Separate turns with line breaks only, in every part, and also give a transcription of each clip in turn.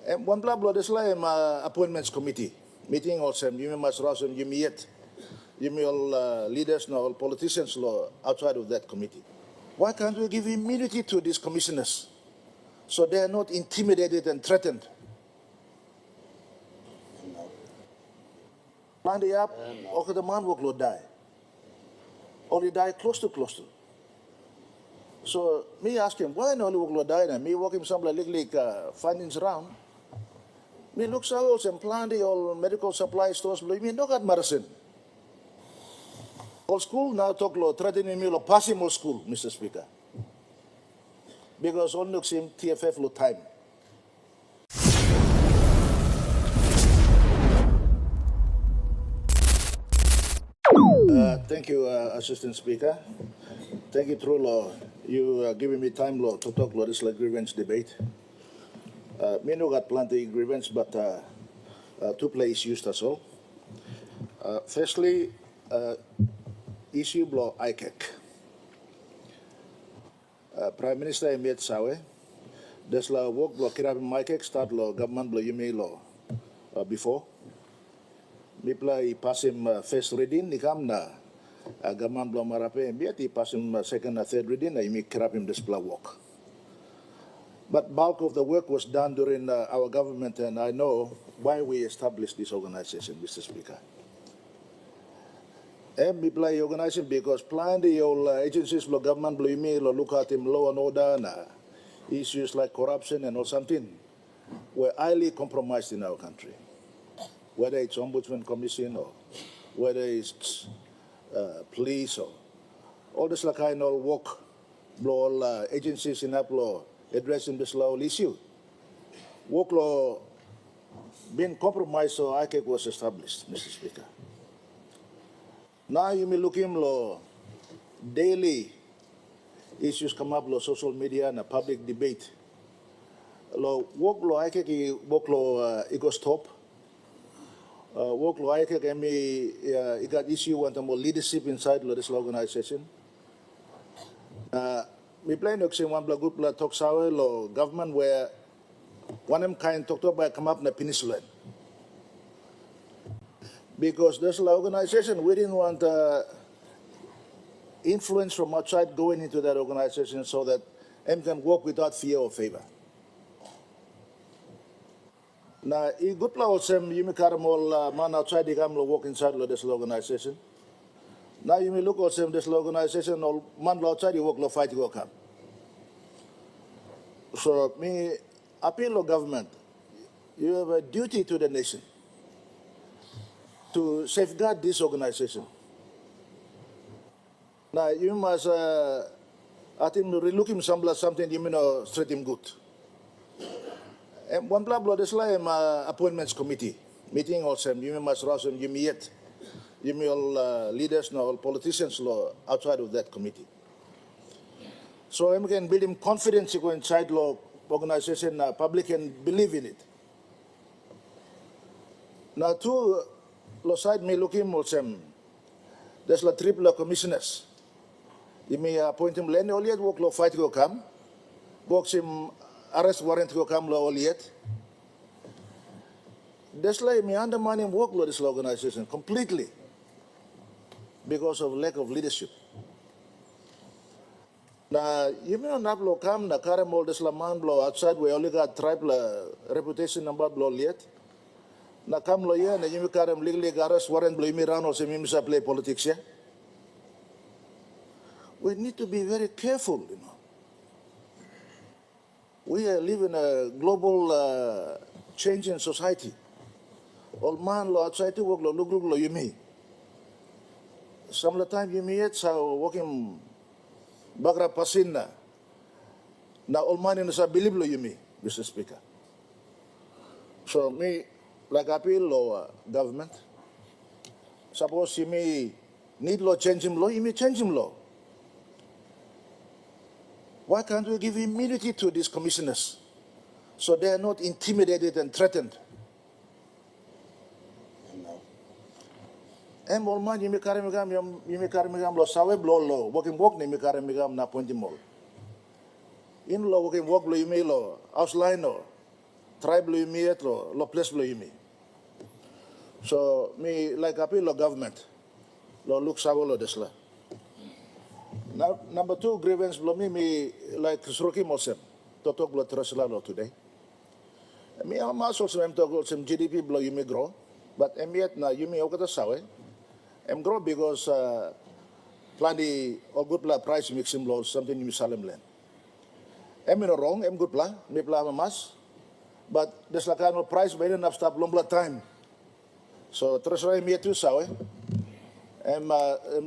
One blah blah this like appointments committee meeting also you must also you yet you all leaders now all politicians law outside of that committee. Why can't we give immunity to these commissioners so they are not intimidated and threatened? Plan the up, okay, the man will die. Or he die close to. So me ask him, why no will die? And me walk him some like findings around. Me look so and plan the all medical supply stores. Me no got medicine. All school now talk lo threatening me lo passing all school, Mr. Speaker. Because all looks him TFF lo time. Thank you, Assistant Speaker. Thank you, True Law. You giving me time, Law, to talk about this like grievance debate. Me no got plenty grievance, but two play issues as well. Firstly, issue blow ICAC. Prime Minister Emir Sawe, there's la work blow kirab ICAC start law government blow you may law before. Me play pass him first reading, ni kam na government blow marape, me ati pass him second and third reading, I me kirab him display work. But bulk of the work was done during our government, and I know why we established this organization, Mr. Speaker. And we play organization because plan the old agencies, the government, look at him law and order, and issues like corruption and all something were highly compromised in our country. Whether it's Ombudsman Commission or whether it's police or all this like kind of work, all agencies in that law addressing this law issue. Work law being compromised, so ICAC was established, Mr. Speaker. Now you may look him law daily issues come up law social media and a public debate. Law work law ICAC work law it goes top. Work law ICAC it got issue want more leadership inside this organization. We plan to one blood group talk sour law government where one of them kind talked about come up in the peninsula. Because there's an organization, we didn't want influence from outside going into that organization so that M can work without fear or favor. Now, in good also, you may carry more man outside the gamble work inside this organization. Now you may look also this organization or man outside you work lo fight you come. So me appeal to government, you have a duty to the nation to safeguard this organization. Now you must I think relook him something you may know straight him good. And one blah blah this like appointments committee meeting also you must also you may yet. You may all leaders now, all politicians law outside of that committee. So I can build him confidence to go inside law organization, public can believe in it. Now two law side may look him also. There's la triple commissioners. You may appoint him land all yet work law fight go come. Box him arrest warrant go come law all yet. That's like me undermining workload this organization completely. Because of lack of leadership. Now, you may not blow come, the current mold is man blow outside, we only got tribal reputation number blow yet. Now come lo yeah, and you may carry legally garage warrant blow me around or say me play politics, yeah? We need to be very careful, you know. We live in a global changing society. All man lo outside to work lo look lo you may. Some of the time you meet so working bagra pasina. Now all money is a believe you me, Mr. Speaker. So me like appeal law government. Suppose you may need law change him law, you may change him law. Why can't we give immunity to these commissioners so they are not intimidated and threatened? And all man, you may carry me lo sawe blow lo, working work, you may carry me na pointy mall. In law, working work, you may law, outline or tribe lo imi et lo place lo imi. So me like appeal lo government lo look sawo lo desla. Now number 2 grievance lo me like sroki mosem totok lo trasla lo today. Me ama so sem to sem GDP lo imi grow, but emiet na imi okata sawe. Em grow because plenty or good pla price mixing law something in Salem land. Em no wrong, em good pla, me pla mas, but there's like no price by enough stop lombla time. So treasury me tu sawe. Em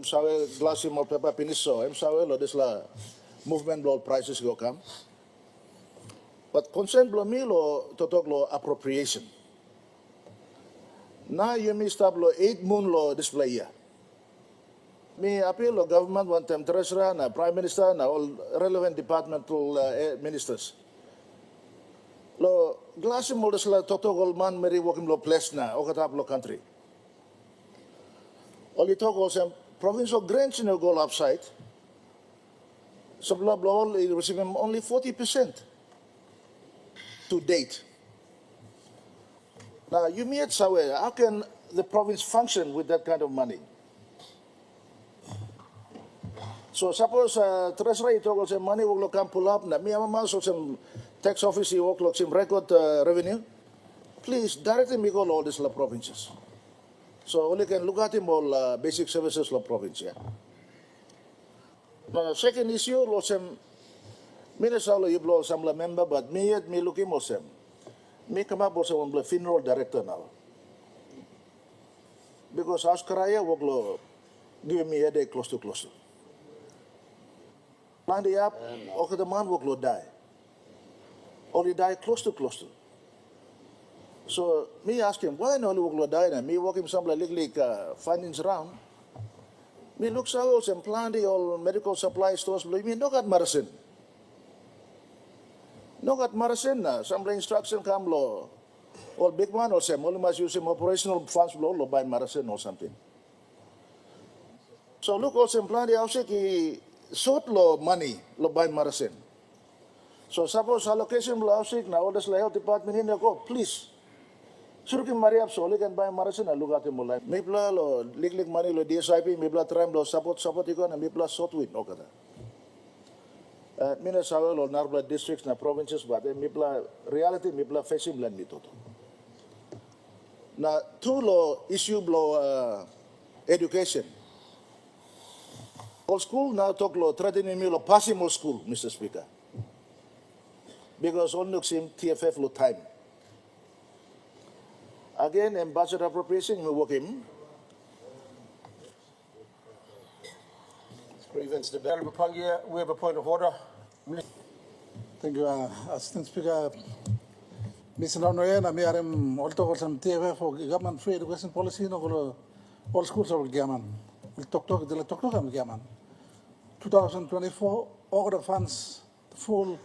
sawe glassy mo pepa piniso, em sawe lo des la movement law prices go come. But concern blo me lo totok lo appropriation. Na yumi stop lo 8 moon lo display ya. Me appeal lo government one time treasurer na prime minister na all relevant departmental ministers. Lo glassy mo des la totok man meri working lo place na okatap lo country. All you talk also provincial grants in go upside. So blah blah receive only 40% to date. Now you meet somewhere, how can the province function with that kind of money? So suppose treasury talk also money will come pull up na me ama so some tax office work like some record revenue. Please directly me go all these provinces. So only can look at him all basic services law province. Yeah. Now second issue, lo sem minister lo you blow some member, but me yet me look him sem. Me come up also on the funeral director now. Because Askaraya work lo give me a day close to. Plan the up, okay the man work lo die. Only die close to. So me ask him, why no look lo die? Me walk him some like findings around. Me look so and plan the all medical supply stores. Me no got medicine. No got medicine na. Some instruction come lo. All big one or some only must use some operational funds lo buy medicine or something. So look also plan the house ki short lo money lo buy medicine. So suppose allocation lo house na all this health department in go please. Surukin Maria Soli can buy medicine and look at him like Mipla lo lik money lo DSIP, Mipla tram lo support icon and Mipla sort with Okada. Mina Sawa lo Narbla districts na provinces, but Mipla reality Mipla facing land mitoto. Na two lo issue lo education. All school now talk lo threatening me lo passing all school, Mr. Speaker. Because only sim TFF lo time. Again, in budget appropriation, we work him.
Grievance to Bell Papangia, we have a point of order.
Thank you, Assistant Speaker. Mr. Nonoyan, I am also some TFF for government free education policy, no all schools are Gaman. We'll talk to the Gaman. 2024, all the funds, full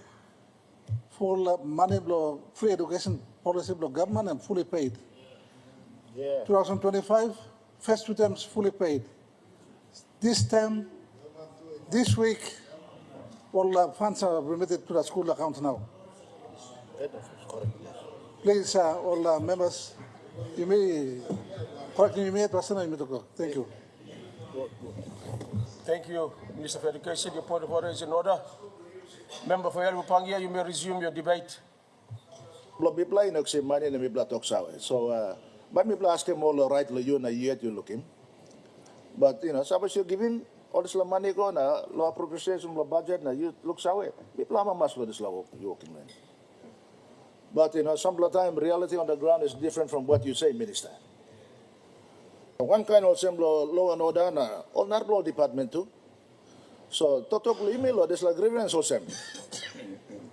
money blow free education policy blow government and fully paid.
Yeah.
2025, first 2 terms fully paid. This term, this week, all the funds are remitted to the school account now. Please, all the members, you may correct me personally. Thank you.
Thank you, Minister of Education. Your point of order is in order. Member for Papangia, you may resume your debate.
Bibla in oxy money and Mibla talks out. So, but Mibla ask him all the right you na yet you look him. But suppose you give him all this money go na law appropriation law budget na you look away. Mibla must for this law you working man. But some of the time reality on the ground is different from what you say, Minister. One kind of law and order na all not law department too. So totok lo email lo this la grievance or sem.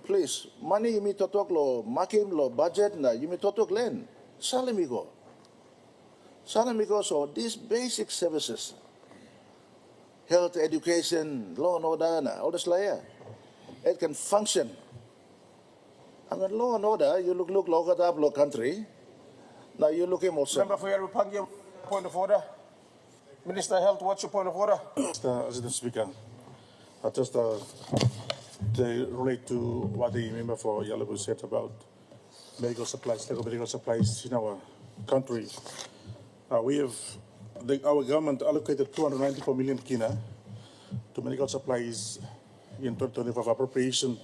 Please, money you me totok lo makim lo budget na you me totok len. Salamigo. So these basic services, health, education, law and order na all this la it can function. I mean law and order, you look local up lo country. Now you look him also.
Member for Papangia, point of order. Minister of Health, what's your point of order?
Mr. Assistant Speaker, just to relate to what the member for Yalabu said about medical supplies, lack of medical supplies in our country. Our government allocated 294 million kina to medical supplies in 2025 appropriation.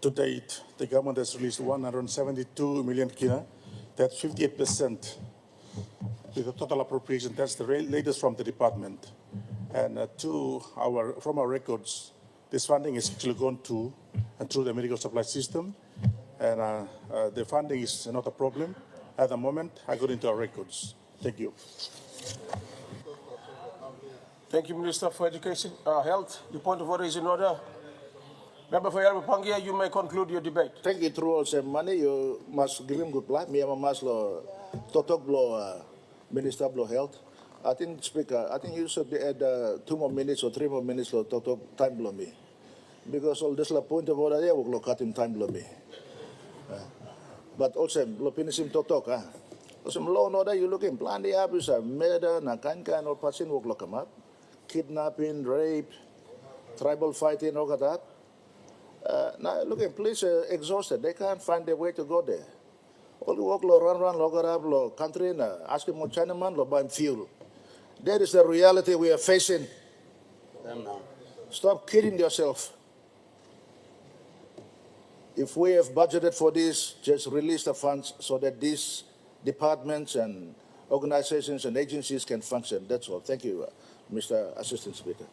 To date, the government has released 172 million kina. That's 58% with the total appropriation. That's the latest from the department. And from our records, this funding is actually gone to and through the medical supply system. And the funding is not a problem at the moment, according to our records. Thank you.
Thank you, Minister for Education, Health. The point of order is in order. Member for Yellow Pangia, you may conclude your debate.
Thank you, through also money, you must give him good luck. Me and must lo totok blow Minister blow Health. I think, Speaker, I think you should add 2 more minutes or 3 more minutes lo totok time blow me. Because all this la point of order there will cut him time blow me. But also, lo finish him totok, Also, law and order, you look in plan the abuse, murder, na kind or person will look up. Kidnapping, rape, tribal fighting, all that. Now, look at police exhausted. They can't find a way to go there. All the work, run, log up, country, asking more Chinaman, buy fuel. That is the reality we are facing. Stop kidding yourself. If we have budgeted for this, just release the funds so that these departments and organizations and agencies can function. That's all. Thank you, Mr. Assistant Speaker.